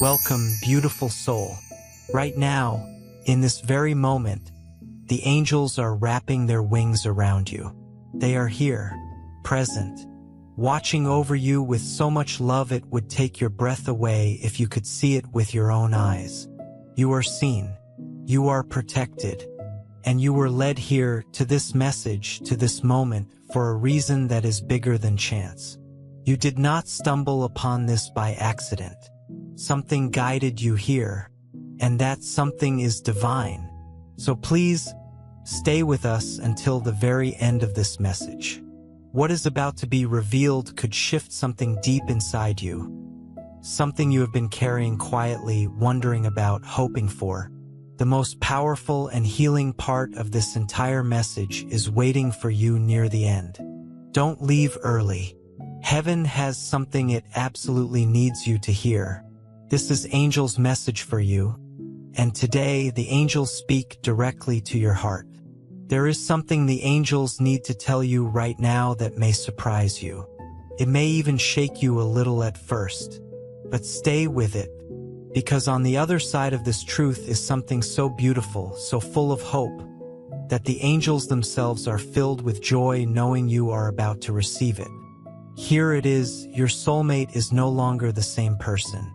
Welcome, beautiful soul. Right now, in this very moment, the angels are wrapping their wings around you. They are here, present, watching over you with so much love it would take your breath away if you could see it with your own eyes. You are seen, you are protected, and you were led here to this message, to this moment, for a reason that is bigger than chance. You did not stumble upon this by accident. Something guided you here, and that something is divine. So please, stay with us until the very end of this message. What is about to be revealed could shift something deep inside you. Something you have been carrying quietly, wondering about, hoping for. The most powerful and healing part of this entire message is waiting for you near the end. Don't leave early. Heaven has something it absolutely needs you to hear. This is Angel's message for you, and today the angels speak directly to your heart. There is something the angels need to tell you right now that may surprise you. It may even shake you a little at first, but stay with it, because on the other side of this truth is something so beautiful, so full of hope, that the angels themselves are filled with joy knowing you are about to receive it. Here it is, your soulmate is no longer the same person.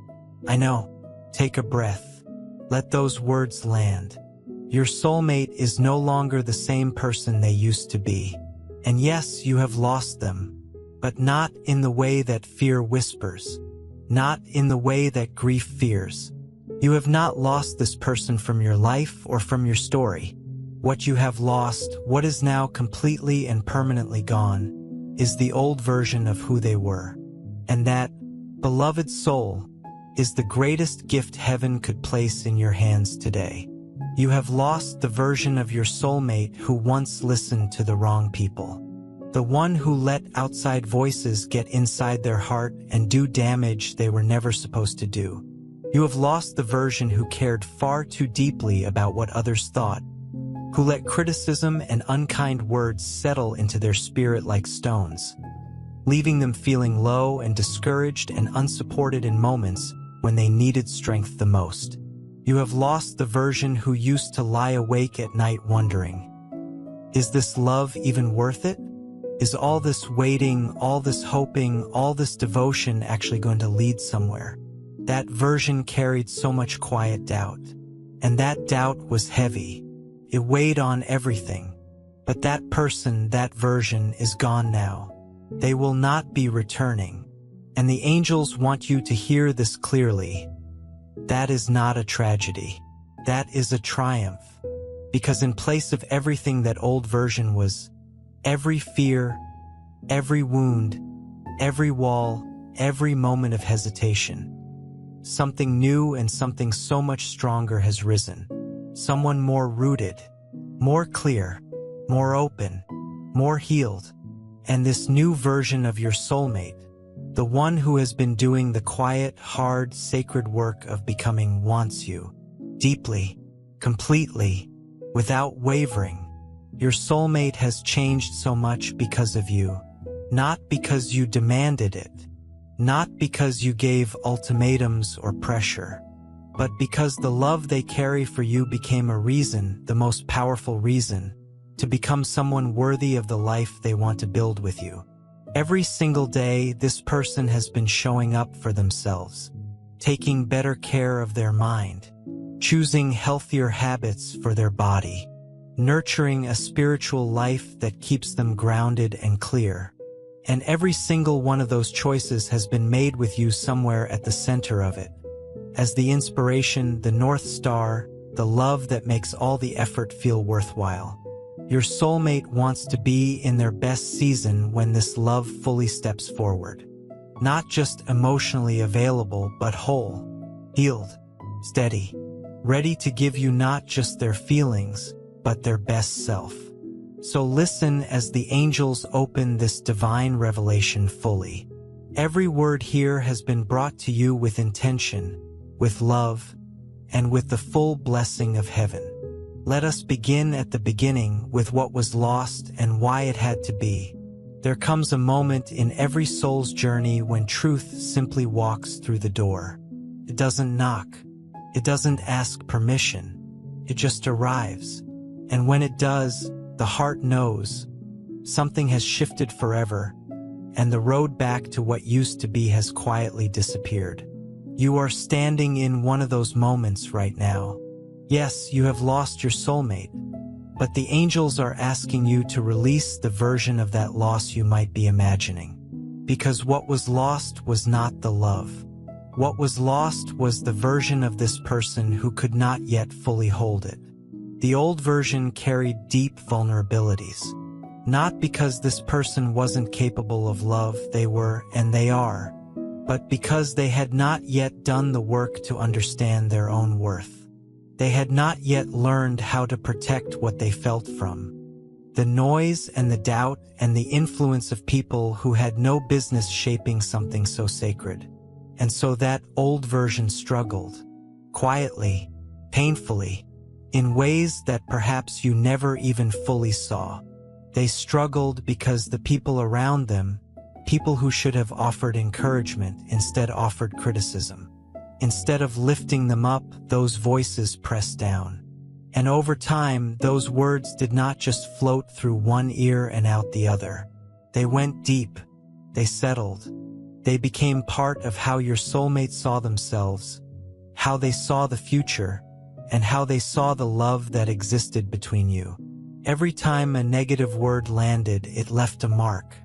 I know. Take a breath. Let those words land. Your soulmate is no longer the same person they used to be. And yes, you have lost them, but not in the way that fear whispers, not in the way that grief fears. You have not lost this person from your life or from your story. What you have lost, what is now completely and permanently gone, is the old version of who they were. And that, beloved soul, is the greatest gift heaven could place in your hands today. You have lost the version of your soulmate who once listened to the wrong people. The one who let outside voices get inside their heart and do damage they were never supposed to do. You have lost the version who cared far too deeply about what others thought, who let criticism and unkind words settle into their spirit like stones, leaving them feeling low and discouraged and unsupported in moments when they needed strength the most. You have lost the version who used to lie awake at night wondering, is this love even worth it? Is all this waiting, all this hoping, all this devotion actually going to lead somewhere? That version carried so much quiet doubt. And that doubt was heavy. It weighed on everything. But that person, that version, is gone now. They will not be returning. And the angels want you to hear this clearly. That is not a tragedy. That is a triumph. Because in place of everything that old version was, every fear, every wound, every wall, every moment of hesitation, something new and something so much stronger has risen. Someone more rooted, more clear, more open, more healed. And this new version of your soulmate, the one who has been doing the quiet, hard, sacred work of becoming, wants you deeply, completely, without wavering. Your soulmate has changed so much because of you, not because you demanded it, not because you gave ultimatums or pressure, but because the love they carry for you became a reason, the most powerful reason, to become someone worthy of the life they want to build with you. Every single day, this person has been showing up for themselves, taking better care of their mind, choosing healthier habits for their body, nurturing a spiritual life that keeps them grounded and clear. And every single one of those choices has been made with you somewhere at the center of it, as the inspiration, the North Star, the love that makes all the effort feel worthwhile. Your soulmate wants to be in their best season when this love fully steps forward. Not just emotionally available, but whole, healed, steady, ready to give you not just their feelings, but their best self. So listen as the angels open this divine revelation fully. Every word here has been brought to you with intention, with love, and with the full blessing of heaven. Let us begin at the beginning with what was lost and why it had to be. There comes a moment in every soul's journey when truth simply walks through the door. It doesn't knock. It doesn't ask permission. It just arrives. And when it does, the heart knows something has shifted forever, and the road back to what used to be has quietly disappeared. You are standing in one of those moments right now. Yes, you have lost your soulmate, but the angels are asking you to release the version of that loss you might be imagining. Because what was lost was not the love. What was lost was the version of this person who could not yet fully hold it. The old version carried deep vulnerabilities. Not because this person wasn't capable of love, they were and they are, but because they had not yet done the work to understand their own worth. They had not yet learned how to protect what they felt from the noise and the doubt and the influence of people who had no business shaping something so sacred. And so that old version struggled, quietly, painfully, in ways that perhaps you never even fully saw. They struggled because the people around them, people who should have offered encouragement, instead offered criticism. Instead of lifting them up, those voices pressed down. And over time, those words did not just float through one ear and out the other. They went deep. They settled. They became part of how your soulmate saw themselves, how they saw the future, and how they saw the love that existed between you. Every time a negative word landed, it left a mark.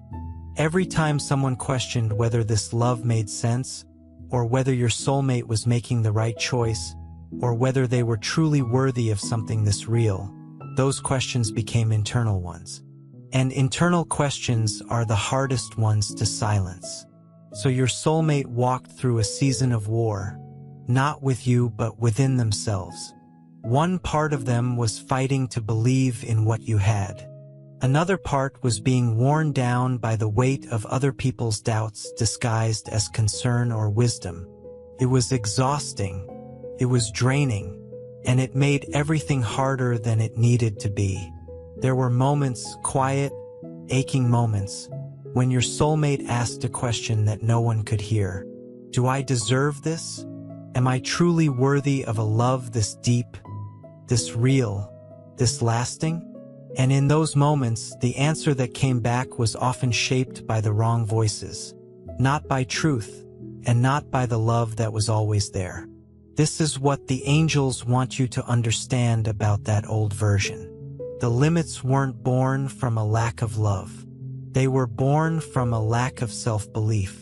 Every time someone questioned whether this love made sense, or whether your soulmate was making the right choice, or whether they were truly worthy of something this real, those questions became internal ones. And internal questions are the hardest ones to silence. So your soulmate walked through a season of war, not with you but within themselves. One part of them was fighting to believe in what you had. Another part was being worn down by the weight of other people's doubts disguised as concern or wisdom. It was exhausting, it was draining, and it made everything harder than it needed to be. There were moments, quiet, aching moments, when your soulmate asked a question that no one could hear. Do I deserve this? Am I truly worthy of a love this deep, this real, this lasting? And in those moments, the answer that came back was often shaped by the wrong voices, not by truth, and not by the love that was always there. This is what the angels want you to understand about that old version. The limits weren't born from a lack of love. They were born from a lack of self-belief.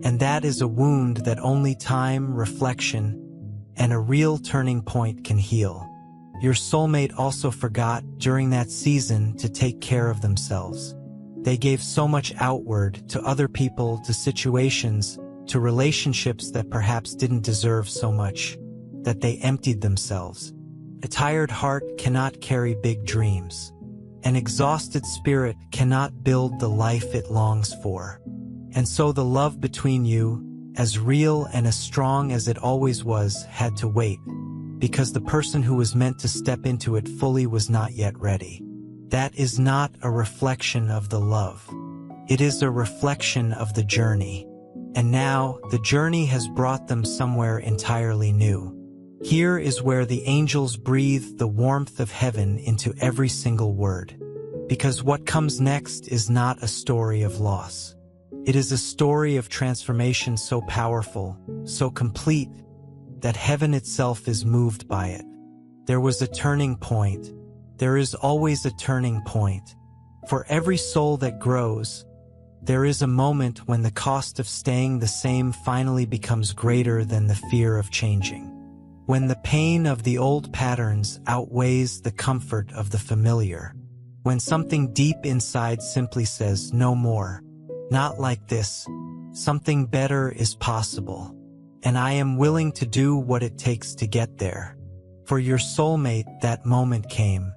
And that is a wound that only time, reflection, and a real turning point can heal. Your soulmate also forgot during that season to take care of themselves. They gave so much outward to other people, to situations, to relationships that perhaps didn't deserve so much, that they emptied themselves. A tired heart cannot carry big dreams. An exhausted spirit cannot build the life it longs for. And so the love between you, as real and as strong as it always was, had to wait, because the person who was meant to step into it fully was not yet ready. That is not a reflection of the love. It is a reflection of the journey. And now, the journey has brought them somewhere entirely new. Here is where the angels breathe the warmth of heaven into every single word. Because what comes next is not a story of loss. It is a story of transformation so powerful, so complete, that heaven itself is moved by it. There was a turning point. There is always a turning point. For every soul that grows, there is a moment when the cost of staying the same finally becomes greater than the fear of changing. When the pain of the old patterns outweighs the comfort of the familiar. When something deep inside simply says, no more. Not like this. Something better is possible. And I am willing to do what it takes to get there. For your soulmate, that moment came.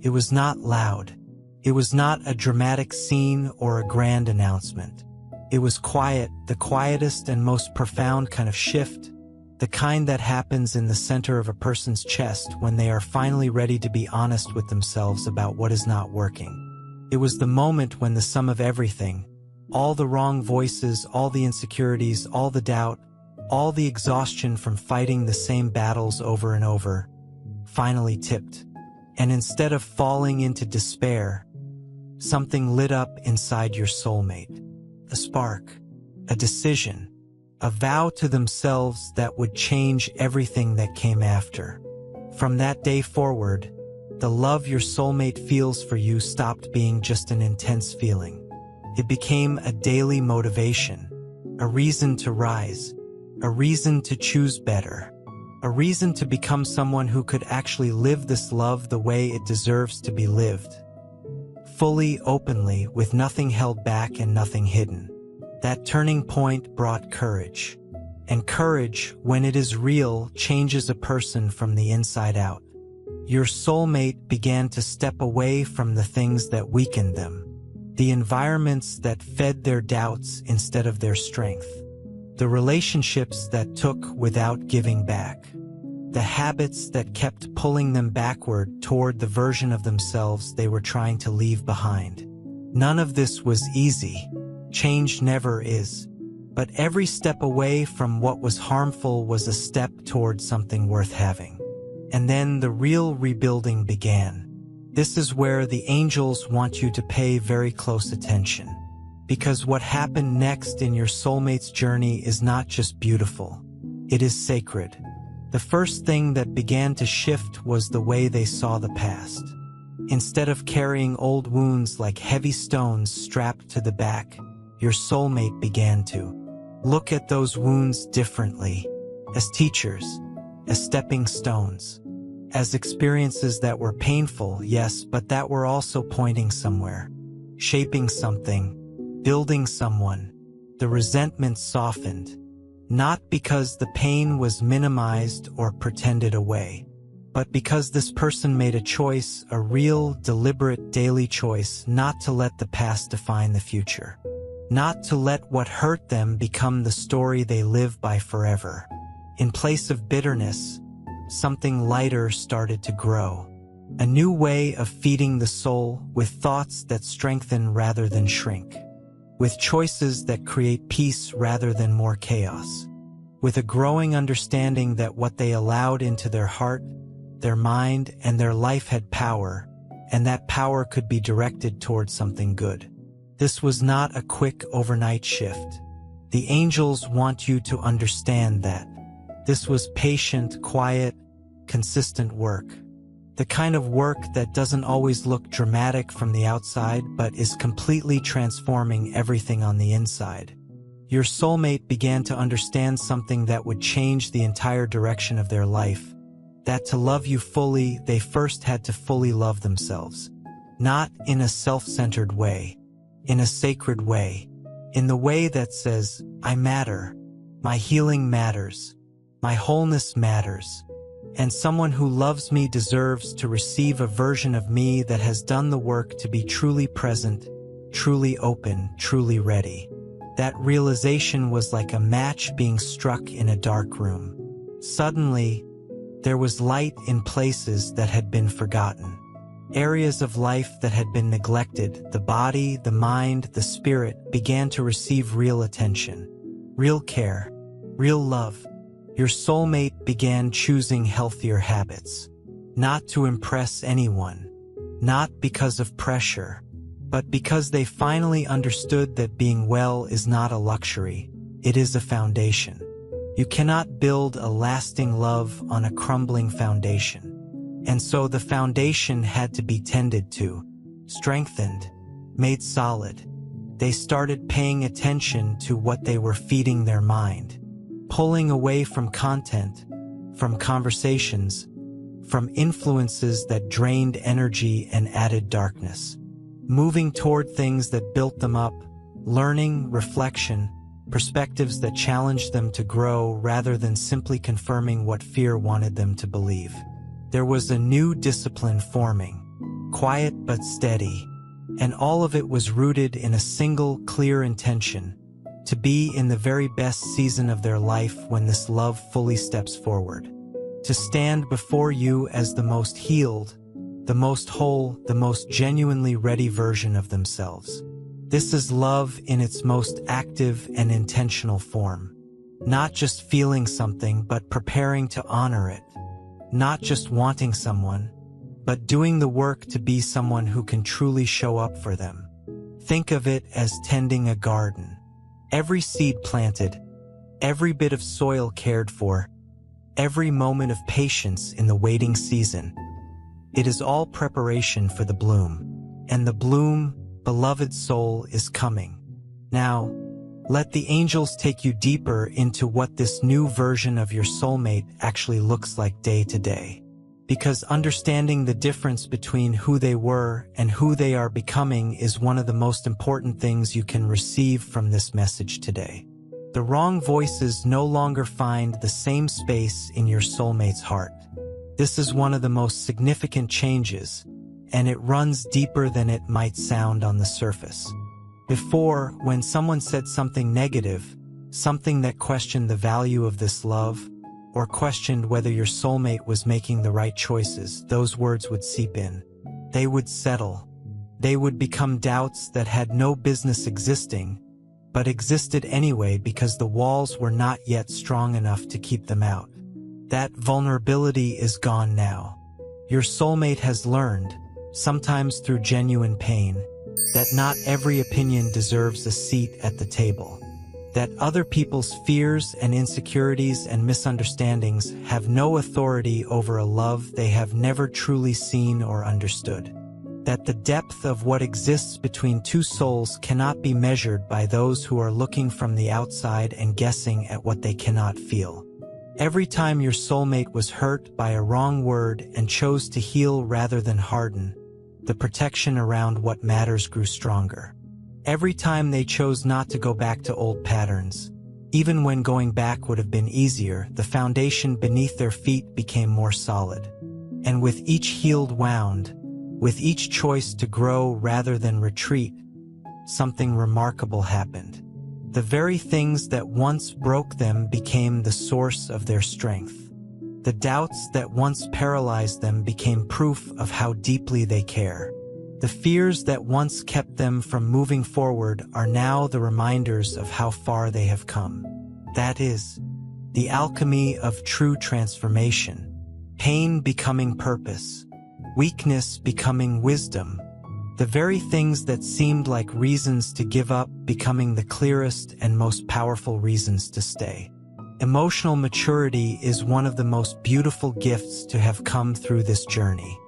It was not loud. It was not a dramatic scene or a grand announcement. It was quiet, the quietest and most profound kind of shift, the kind that happens in the center of a person's chest when they are finally ready to be honest with themselves about what is not working. It was the moment when the sum of everything, all the wrong voices, all the insecurities, all the doubt, all the exhaustion from fighting the same battles over and over, finally tipped. And instead of falling into despair, something lit up inside your soulmate. A spark, a decision, a vow to themselves that would change everything that came after. From that day forward, the love your soulmate feels for you stopped being just an intense feeling. It became a daily motivation, a reason to rise, a reason to choose better, a reason to become someone who could actually live this love the way it deserves to be lived. Fully, openly, with nothing held back and nothing hidden. That turning point brought courage. And courage, when it is real, changes a person from the inside out. Your soulmate began to step away from the things that weakened them, the environments that fed their doubts instead of their strength, the relationships that took without giving back, the habits that kept pulling them backward toward the version of themselves they were trying to leave behind. None of this was easy. Change never is. But every step away from what was harmful was a step toward something worth having. And then the real rebuilding began. This is where the angels want you to pay very close attention. Because what happened next in your soulmate's journey is not just beautiful. It is sacred. The first thing that began to shift was the way they saw the past. Instead of carrying old wounds like heavy stones strapped to the back, your soulmate began to look at those wounds differently, as teachers, as stepping stones, as experiences that were painful, yes, but that were also pointing somewhere, shaping something, building someone. The resentment softened, not because the pain was minimized or pretended away, but because this person made a choice, a real, deliberate daily choice, not to let the past define the future. Not to let what hurt them become the story they live by forever. In place of bitterness, something lighter started to grow. A new way of feeding the soul with thoughts that strengthen rather than shrink. With choices that create peace rather than more chaos. With a growing understanding that what they allowed into their heart, their mind, and their life had power, and that power could be directed towards something good. This was not a quick overnight shift. The angels want you to understand that. This was patient, quiet, consistent work. The kind of work that doesn't always look dramatic from the outside, but is completely transforming everything on the inside. Your soulmate began to understand something that would change the entire direction of their life. That to love you fully, they first had to fully love themselves. Not in a self-centered way. In a sacred way, in the way that says, I matter, my healing matters, my wholeness matters, and someone who loves me deserves to receive a version of me that has done the work to be truly present, truly open, truly ready. That realization was like a match being struck in a dark room. Suddenly, there was light in places that had been forgotten. Areas of life that had been neglected, the body, the mind, the spirit, began to receive real attention, real care, real love. Your soulmate began choosing healthier habits, not to impress anyone, not because of pressure, but because they finally understood that being well is not a luxury, it is a foundation. You cannot build a lasting love on a crumbling foundation. And so the foundation had to be tended to, strengthened, made solid. They started paying attention to what they were feeding their mind, pulling away from content, from conversations, from influences that drained energy and added darkness, moving toward things that built them up, learning, reflection, perspectives that challenged them to grow rather than simply confirming what fear wanted them to believe. There was a new discipline forming, quiet but steady, and all of it was rooted in a single, clear intention, to be in the very best season of their life when this love fully steps forward. To stand before you as the most healed, the most whole, the most genuinely ready version of themselves. This is love in its most active and intentional form. Not just feeling something, but preparing to honor it. Not just wanting someone, but doing the work to be someone who can truly show up for them. Think of it as tending a garden. Every seed planted, every bit of soil cared for, every moment of patience in the waiting season. It is all preparation for the bloom. And the bloom, beloved soul, is coming. Now, let the angels take you deeper into what this new version of your soulmate actually looks like day to day. Because understanding the difference between who they were and who they are becoming is one of the most important things you can receive from this message today. The wrong voices no longer find the same space in your soulmate's heart. This is one of the most significant changes, and it runs deeper than it might sound on the surface. Before, when someone said something negative, something that questioned the value of this love, or questioned whether your soulmate was making the right choices, those words would seep in. They would settle. They would become doubts that had no business existing, but existed anyway because the walls were not yet strong enough to keep them out. That vulnerability is gone now. Your soulmate has learned, sometimes through genuine pain, that not every opinion deserves a seat at the table. That other people's fears and insecurities and misunderstandings have no authority over a love they have never truly seen or understood. That the depth of what exists between two souls cannot be measured by those who are looking from the outside and guessing at what they cannot feel. Every time your soulmate was hurt by a wrong word and chose to heal rather than harden, the protection around what matters grew stronger. Every time they chose not to go back to old patterns, even when going back would have been easier, the foundation beneath their feet became more solid. And with each healed wound, with each choice to grow rather than retreat, something remarkable happened. The very things that once broke them became the source of their strength. The doubts that once paralyzed them became proof of how deeply they care. The fears that once kept them from moving forward are now the reminders of how far they have come. That is, the alchemy of true transformation. Pain becoming purpose. Weakness becoming wisdom. The very things that seemed like reasons to give up becoming the clearest and most powerful reasons to stay. Emotional maturity is one of the most beautiful gifts to have come through this journey.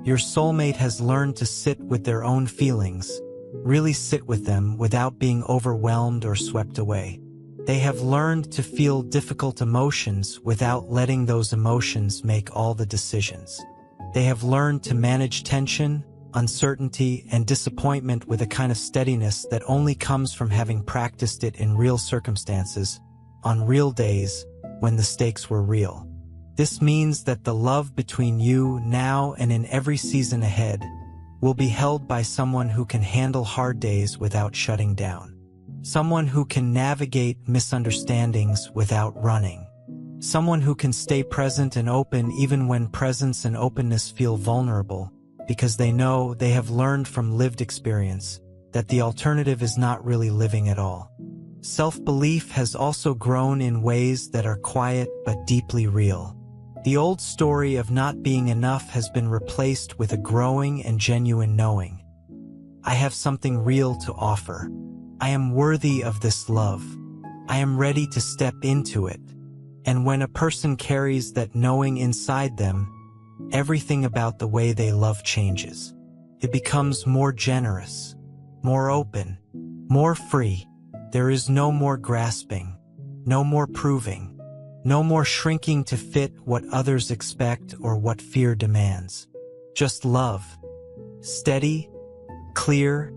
Your soulmate has learned to sit with their own feelings, really sit with them without being overwhelmed or swept away. They have learned to feel difficult emotions without letting those emotions make all the decisions. They have learned to manage tension, uncertainty, and disappointment with a kind of steadiness that only comes from having practiced it in real circumstances, on real days, when the stakes were real. This means that the love between you now and in every season ahead will be held by someone who can handle hard days without shutting down. Someone who can navigate misunderstandings without running. Someone who can stay present and open even when presence and openness feel vulnerable, because they know they have learned from lived experience that the alternative is not really living at all. Self-belief has also grown in ways that are quiet but deeply real. The old story of not being enough has been replaced with a growing and genuine knowing. I have something real to offer. I am worthy of this love. I am ready to step into it. And when a person carries that knowing inside them, everything about the way they love changes. It becomes more generous, more open, more free. There is no more grasping, no more proving, no more shrinking to fit what others expect or what fear demands. Just love. Steady, clear,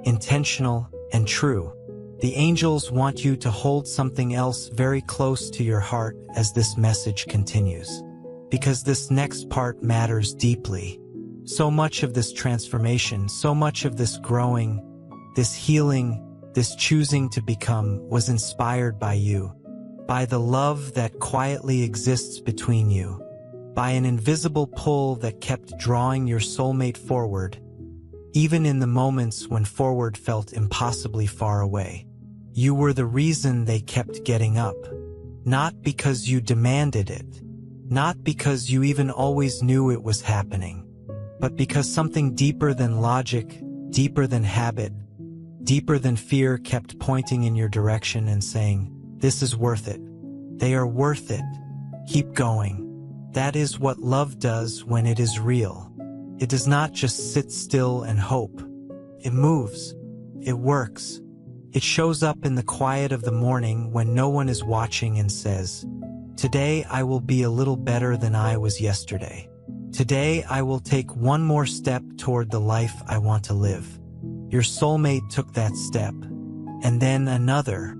intentional, and true. The angels want you to hold something else very close to your heart as this message continues. Because this next part matters deeply. So much of this transformation, so much of this growing, this healing, this choosing to become was inspired by you, by the love that quietly exists between you, by an invisible pull that kept drawing your soulmate forward, even in the moments when forward felt impossibly far away. You were the reason they kept getting up. Not because you demanded it, not because you even always knew it was happening, but because something deeper than logic, deeper than habit, deeper than fear kept pointing in your direction and saying, "This is worth it. They are worth it. Keep going." That is what love does when it is real. It does not just sit still and hope. It moves. It works. It shows up in the quiet of the morning when no one is watching and says, "Today I will be a little better than I was yesterday. Today I will take one more step toward the life I want to live." Your soulmate took that step, and then another,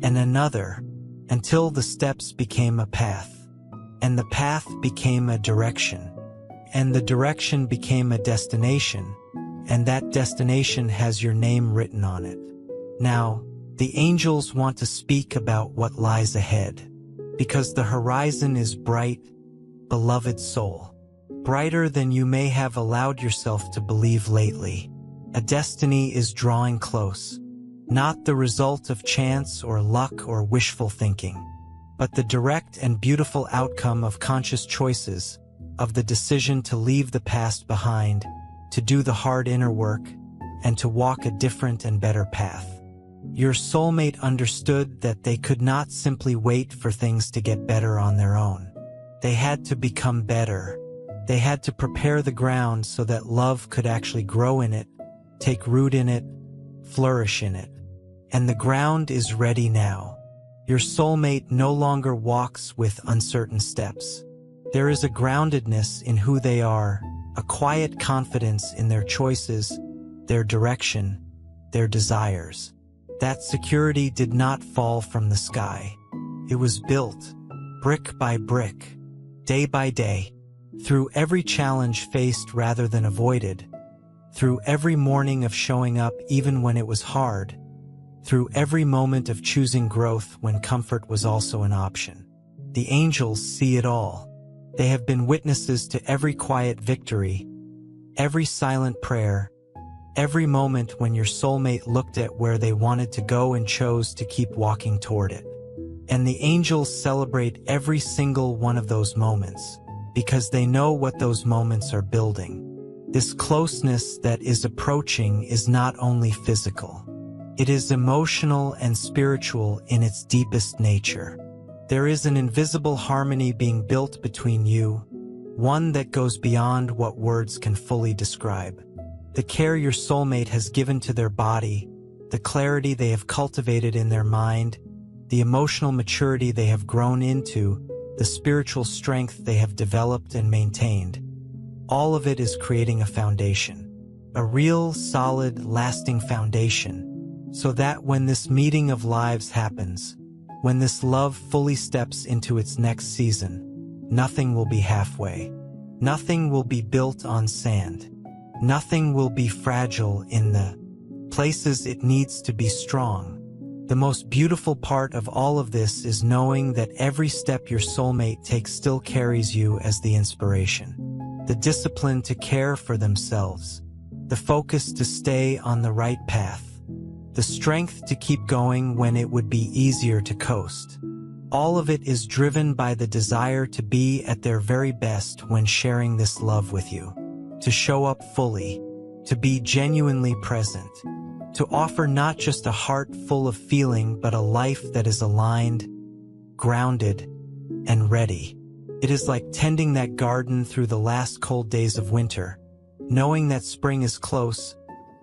and another, until the steps became a path, and the path became a direction, and the direction became a destination, and that destination has your name written on it. Now, the angels want to speak about what lies ahead, because the horizon is bright, beloved soul, brighter than you may have allowed yourself to believe lately. A destiny is drawing close, not the result of chance or luck or wishful thinking, but the direct and beautiful outcome of conscious choices, of the decision to leave the past behind, to do the hard inner work, and to walk a different and better path. Your soulmate understood that they could not simply wait for things to get better on their own. They had to become better. They had to prepare the ground so that love could actually grow in it, take root in it, flourish in it. And the ground is ready now. Your soulmate no longer walks with uncertain steps. There is a groundedness in who they are, a quiet confidence in their choices, their direction, their desires. That security did not fall from the sky. It was built, brick by brick, day by day, through every challenge faced rather than avoided, through every morning of showing up even when it was hard, through every moment of choosing growth when comfort was also an option. The angels see it all. They have been witnesses to every quiet victory, every silent prayer, every moment when your soulmate looked at where they wanted to go and chose to keep walking toward it. And the angels celebrate every single one of those moments, because they know what those moments are building. This closeness that is approaching is not only physical. It is emotional and spiritual in its deepest nature. There is an invisible harmony being built between you, one that goes beyond what words can fully describe. The care your soulmate has given to their body, the clarity they have cultivated in their mind, the emotional maturity they have grown into, the spiritual strength they have developed and maintained. All of it is creating a foundation, a real, solid, lasting foundation, so that when this meeting of lives happens, when this love fully steps into its next season, nothing will be halfway. Nothing will be built on sand. Nothing will be fragile in the places it needs to be strong. The most beautiful part of all of this is knowing that every step your soulmate takes still carries you as the inspiration. The discipline to care for themselves, the focus to stay on the right path, the strength to keep going when it would be easier to coast. All of it is driven by the desire to be at their very best when sharing this love with you, to show up fully, to be genuinely present, to offer not just a heart full of feeling but a life that is aligned, grounded, and ready. It is like tending that garden through the last cold days of winter, knowing that spring is close,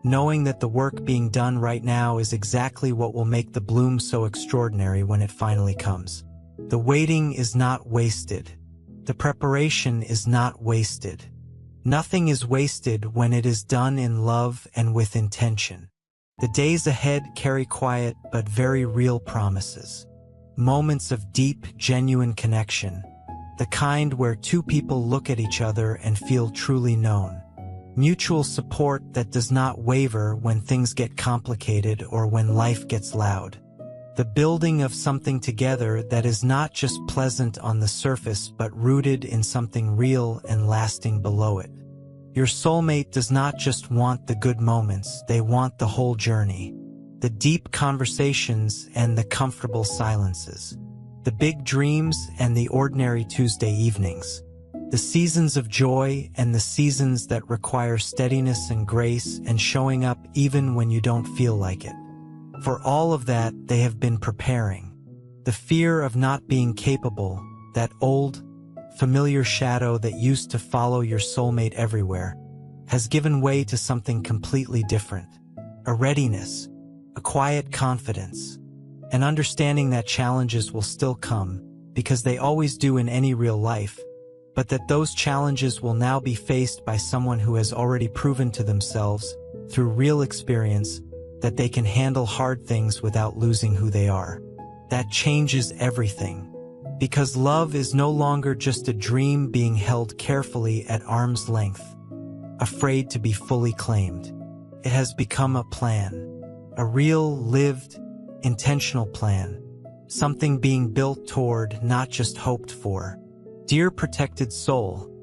knowing that the work being done right now is exactly what will make the bloom so extraordinary when it finally comes. The waiting is not wasted. The preparation is not wasted. Nothing is wasted when it is done in love and with intention. The days ahead carry quiet but very real promises. Moments of deep, genuine connection. The kind where two people look at each other and feel truly known. Mutual support that does not waver when things get complicated or when life gets loud. The building of something together that is not just pleasant on the surface but rooted in something real and lasting below it. Your soulmate does not just want the good moments, they want the whole journey. The deep conversations and the comfortable silences. the big dreams and the ordinary Tuesday evenings, the seasons of joy and the seasons that require steadiness and grace and showing up even when you don't feel like it. For all of that, they have been preparing. The fear of not being capable, that old, familiar shadow that used to follow your soulmate everywhere, has given way to something completely different. A readiness, a quiet confidence, an understanding that challenges will still come, because they always do in any real life, but that those challenges will now be faced by someone who has already proven to themselves, through real experience, that they can handle hard things without losing who they are. That changes everything. Because love is no longer just a dream being held carefully at arm's length, afraid to be fully claimed. It has become a plan, a real, lived, intentional plan, something being built toward, not just hoped for. Dear protected soul,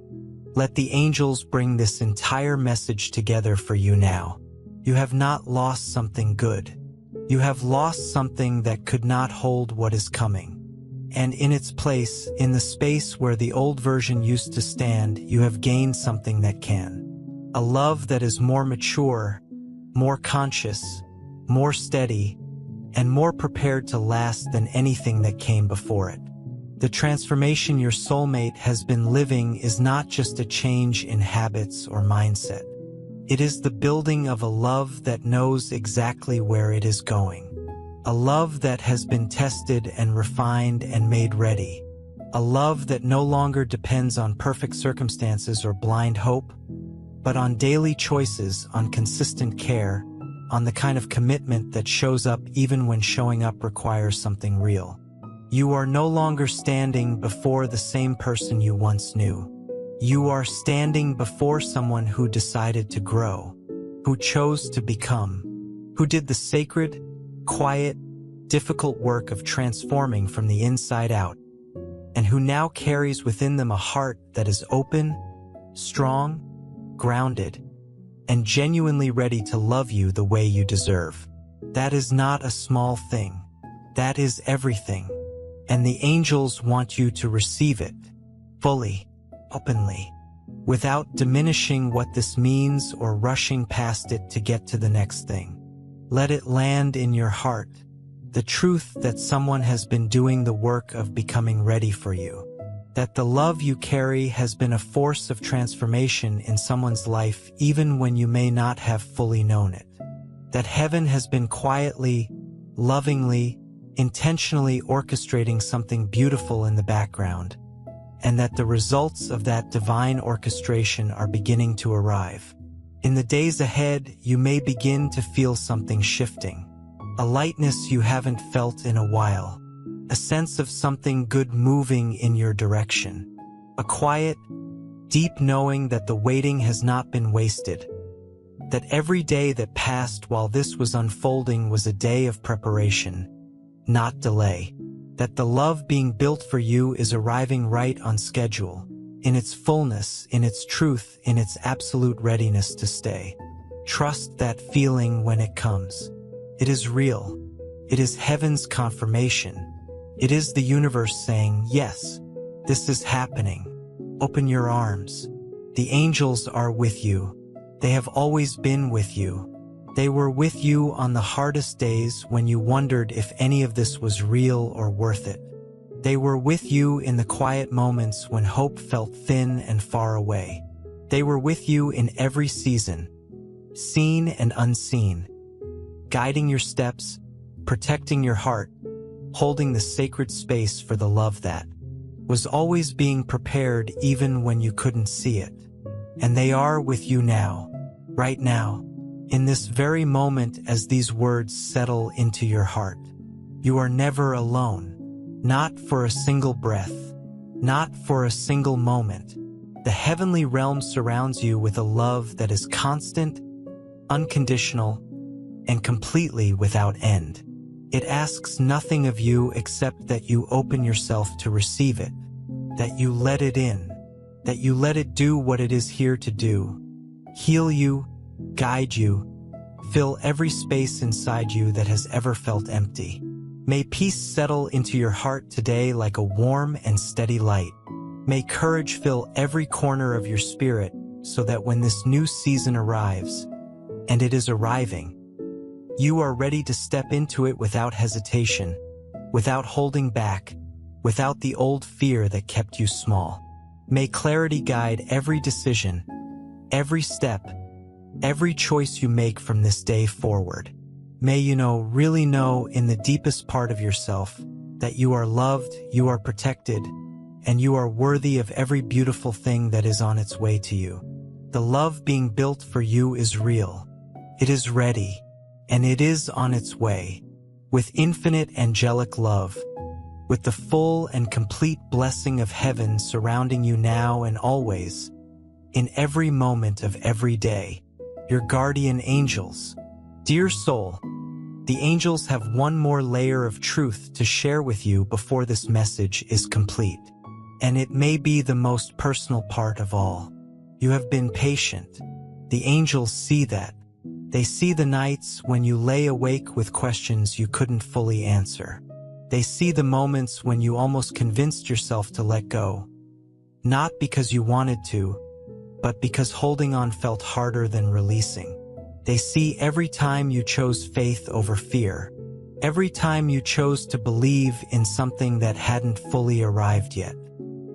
let the angels bring this entire message together for you now. You have not lost something good. You have lost something that could not hold what is coming. And in its place, in the space where the old version used to stand, you have gained something that can. A love that is more mature, more conscious, more steady, and more prepared to last than anything that came before it. The transformation your soulmate has been living is not just a change in habits or mindset. It is the building of a love that knows exactly where it is going. A love that has been tested and refined and made ready. A love that no longer depends on perfect circumstances or blind hope, but on daily choices, on consistent care, on the kind of commitment that shows up even when showing up requires something real. You are no longer standing before the same person you once knew. You are standing before someone who decided to grow, who chose to become, who did the sacred, quiet, difficult work of transforming from the inside out, and who now carries within them a heart that is open, strong, grounded, and genuinely ready to love you the way you deserve. That is not a small thing. That is everything. And the angels want you to receive it, fully, openly, without diminishing what this means or rushing past it to get to the next thing. Let it land in your heart, the truth that someone has been doing the work of becoming ready for you, that the love you carry has been a force of transformation in someone's life even when you may not have fully known it, that heaven has been quietly, lovingly, intentionally orchestrating something beautiful in the background, and that the results of that divine orchestration are beginning to arrive. In the days ahead, you may begin to feel something shifting, a lightness you haven't felt in a while, a sense of something good moving in your direction, a quiet, deep knowing that the waiting has not been wasted, that every day that passed while this was unfolding was a day of preparation, not delay, that the love being built for you is arriving right on schedule, in its fullness, in its truth, in its absolute readiness to stay. Trust that feeling when it comes. It is real. It is heaven's confirmation. It is the universe saying, yes, this is happening. Open your arms. The angels are with you. They have always been with you. They were with you on the hardest days when you wondered if any of this was real or worth it. They were with you in the quiet moments when hope felt thin and far away. They were with you in every season, seen and unseen, guiding your steps, protecting your heart, holding the sacred space for the love that was always being prepared even when you couldn't see it. And they are with you now, right now, in this very moment as these words settle into your heart. You are never alone, not for a single breath, not for a single moment. The heavenly realm surrounds you with a love that is constant, unconditional, and completely without end. It asks nothing of you except that you open yourself to receive it, that you let it in, that you let it do what it is here to do, heal you, guide you, fill every space inside you that has ever felt empty. May peace settle into your heart today like a warm and steady light. May courage fill every corner of your spirit so that when this new season arrives, and it is arriving, you are ready to step into it without hesitation, without holding back, without the old fear that kept you small. May clarity guide every decision, every step, every choice you make from this day forward. May you really know in the deepest part of yourself that you are loved, you are protected, and you are worthy of every beautiful thing that is on its way to you. The love being built for you is real. It is ready, and it is on its way, with infinite angelic love, with the full and complete blessing of heaven surrounding you now and always, in every moment of every day. Your guardian angels. Dear soul, the angels have one more layer of truth to share with you before this message is complete. And it may be the most personal part of all. You have been patient. The angels see that. They see the nights when you lay awake with questions you couldn't fully answer. They see the moments when you almost convinced yourself to let go. Not because you wanted to, but because holding on felt harder than releasing. They see every time you chose faith over fear, every time you chose to believe in something that hadn't fully arrived yet,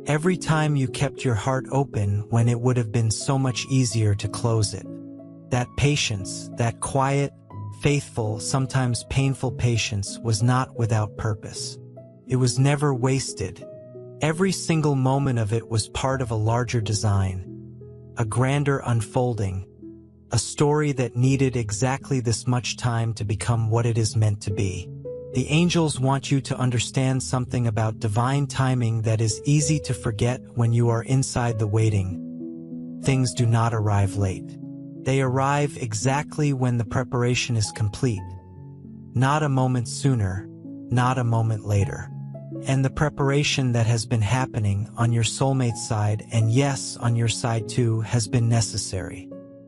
every time you kept your heart open when it would have been so much easier to close it. That patience, that quiet, faithful, sometimes painful patience was not without purpose. It was never wasted. Every single moment of it was part of a larger design, a grander unfolding, a story that needed exactly this much time to become what it is meant to be. The angels want you to understand something about divine timing that is easy to forget when you are inside the waiting. Things do not arrive late. They arrive exactly when the preparation is complete. Not a moment sooner, not a moment later. And the preparation that has been happening on your soulmate's side, and yes, on your side too, has been necessary,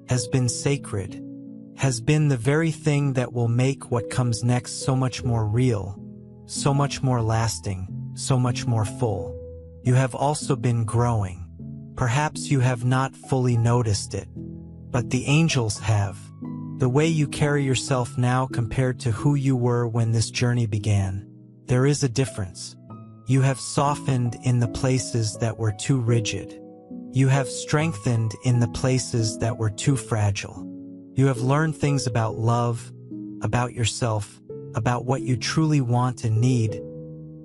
has been sacred, has been the very thing that will make what comes next so much more real, so much more lasting, so much more full. You have also been growing. Perhaps you have not fully noticed it, but the angels have. The way you carry yourself now compared to who you were when this journey began, there is a difference. You have softened in the places that were too rigid. You have strengthened in the places that were too fragile. You have learned things about love, about yourself, about what you truly want and need,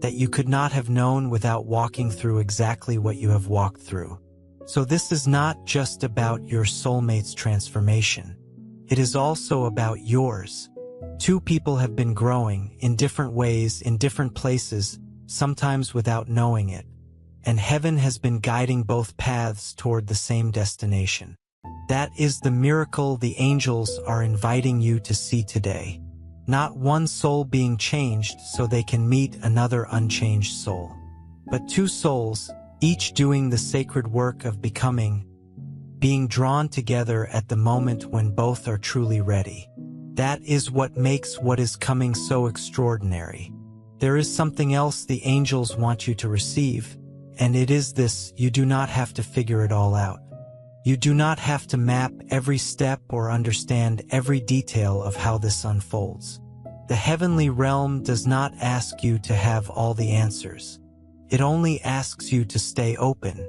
that you could not have known without walking through exactly what you have walked through. So this is not just about your soulmate's transformation. It is also about yours. Two people have been growing in different ways, in different places, sometimes without knowing it. And heaven has been guiding both paths toward the same destination. That is the miracle the angels are inviting you to see today. Not one soul being changed so they can meet another unchanged soul, but two souls, each doing the sacred work of becoming, being drawn together at the moment when both are truly ready. That is what makes what is coming so extraordinary. There is something else the angels want you to receive, and it is this: you do not have to figure it all out. You do not have to map every step or understand every detail of how this unfolds. The heavenly realm does not ask you to have all the answers. It only asks you to stay open,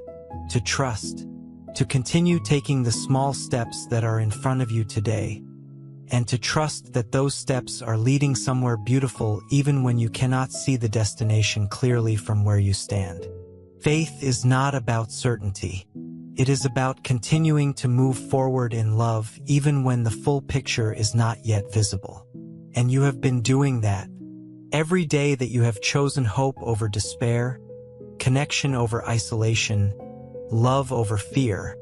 to trust, to continue taking the small steps that are in front of you today, and to trust that those steps are leading somewhere beautiful even when you cannot see the destination clearly from where you stand. Faith is not about certainty. It is about continuing to move forward in love even when the full picture is not yet visible. And you have been doing that. Every day that you have chosen hope over despair, connection over isolation, love over fear,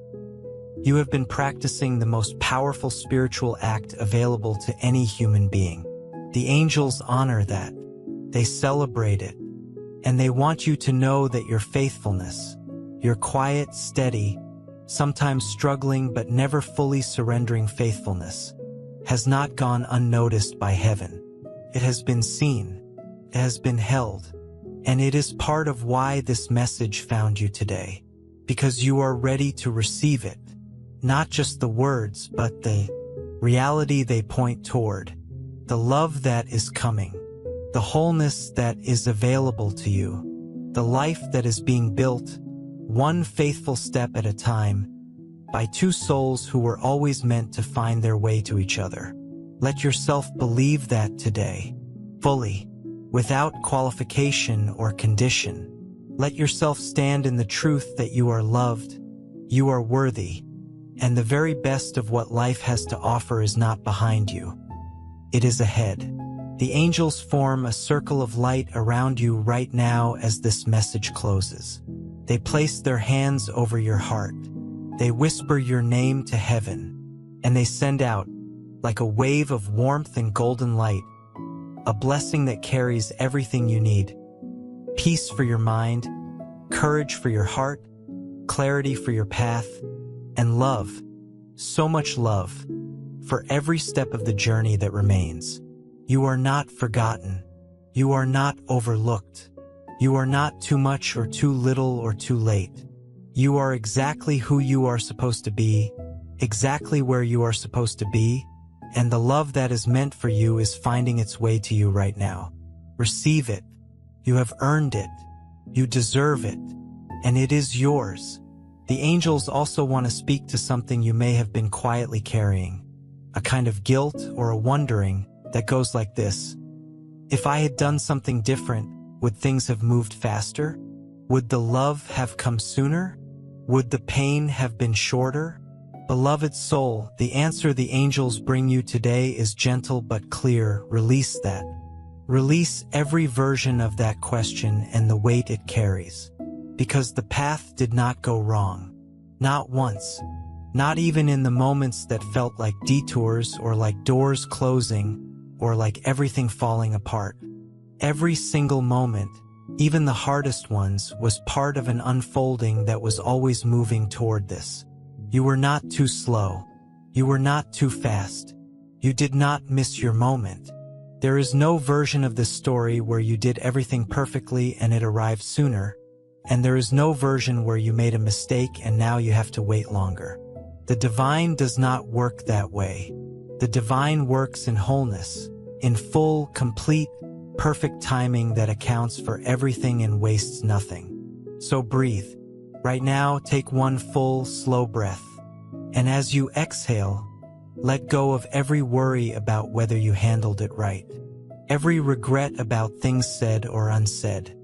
you have been practicing the most powerful spiritual act available to any human being. The angels honor that. They celebrate it. And they want you to know that your faithfulness, your quiet, steady, sometimes struggling but never fully surrendering faithfulness, has not gone unnoticed by heaven. It has been seen. has been held, and it is part of why this message found you today, because you are ready to receive it, not just the words, but the reality they point toward, the love that is coming, the wholeness that is available to you, the life that is being built, one faithful step at a time, by two souls who were always meant to find their way to each other. Let yourself believe that today, fully, without qualification or condition. Let yourself stand in the truth that you are loved, you are worthy, and the very best of what life has to offer is not behind you. It is ahead. The angels form a circle of light around you right now as this message closes. They place their hands over your heart. They whisper your name to heaven, and they send out, like a wave of warmth and golden light, a blessing that carries everything you need. Peace for your mind, courage for your heart, clarity for your path, and love, so much love, for every step of the journey that remains. You are not forgotten. You are not overlooked. You are not too much or too little or too late. You are exactly who you are supposed to be, exactly where you are supposed to be, and the love that is meant for you is finding its way to you right now. Receive it. You have earned it. You deserve it. And it is yours. The angels also want to speak to something you may have been quietly carrying, a kind of guilt or a wondering that goes like this. If I had done something different, would things have moved faster? Would the love have come sooner? Would the pain have been shorter? Beloved soul, the answer the angels bring you today is gentle but clear. Release that. Release every version of that question and the weight it carries. Because the path did not go wrong. Not once. Not even in the moments that felt like detours or like doors closing or like everything falling apart. Every single moment, even the hardest ones, was part of an unfolding that was always moving toward this. You were not too slow. You were not too fast. You did not miss your moment. There is no version of this story where you did everything perfectly and it arrived sooner, and there is no version where you made a mistake and now you have to wait longer. The divine does not work that way. The divine works in wholeness, in full, complete, perfect timing that accounts for everything and wastes nothing. So breathe. Right now, take one full, slow breath. And as you exhale, let go of every worry about whether you handled it right. Every regret about things said or unsaid.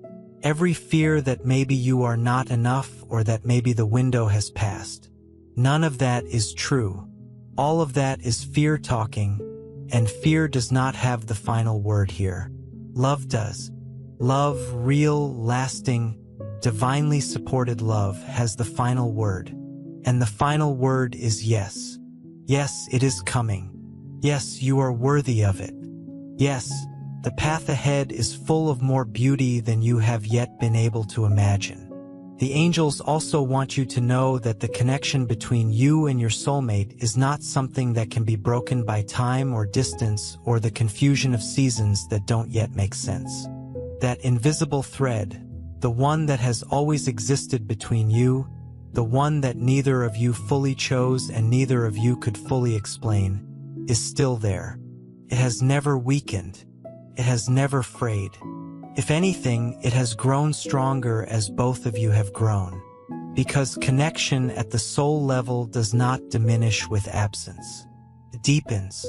Every fear that maybe you are not enough or that maybe the window has passed. None of that is true. All of that is fear talking, and fear does not have the final word here. Love does. Love, real, lasting, divinely supported love, has the final word. And the final word is yes. Yes, it is coming. Yes, you are worthy of it. Yes, the path ahead is full of more beauty than you have yet been able to imagine. The angels also want you to know that the connection between you and your soulmate is not something that can be broken by time or distance or the confusion of seasons that don't yet make sense. That invisible thread, the one that has always existed between you, the one that neither of you fully chose and neither of you could fully explain, is still there. It has never weakened. It has never frayed. If anything, it has grown stronger as both of you have grown. Because connection at the soul level does not diminish with absence. It deepens.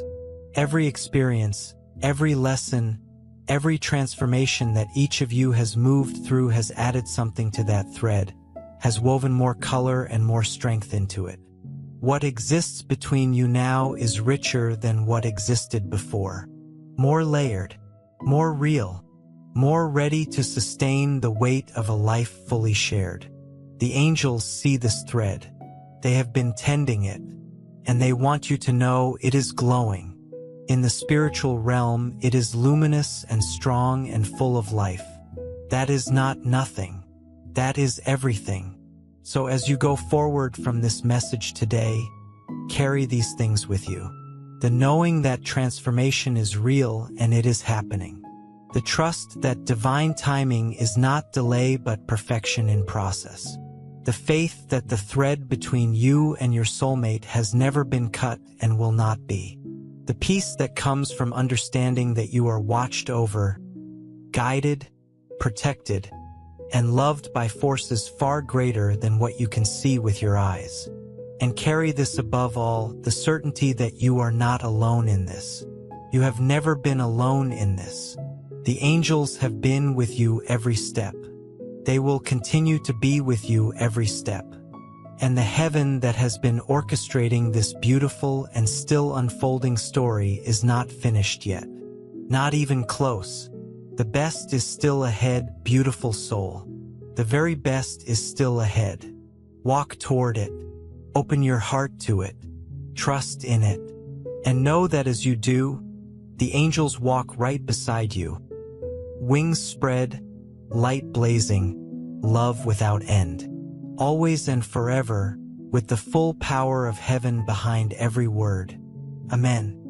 Every experience, every lesson, every transformation that each of you has moved through has added something to that thread, has woven more color and more strength into it. What exists between you now is richer than what existed before. More layered, more real, more ready to sustain the weight of a life fully shared. The angels see this thread. They have been tending it, and they want you to know it is glowing. In the spiritual realm, it is luminous and strong and full of life. That is not nothing. That is everything. So as you go forward from this message today, carry these things with you. The knowing that transformation is real and it is happening. The trust that divine timing is not delay but perfection in process. The faith that the thread between you and your soulmate has never been cut and will not be. The peace that comes from understanding that you are watched over, guided, protected, and loved by forces far greater than what you can see with your eyes. And carry this above all, the certainty that you are not alone in this. You have never been alone in this. The angels have been with you every step. They will continue to be with you every step. And the heaven that has been orchestrating this beautiful and still unfolding story is not finished yet. Not even close. The best is still ahead, beautiful soul. The very best is still ahead. Walk toward it. Open your heart to it. Trust in it. And know that as you do, the angels walk right beside you. Wings spread, light blazing, love without end. Always and forever, with the full power of heaven behind every word. Amen.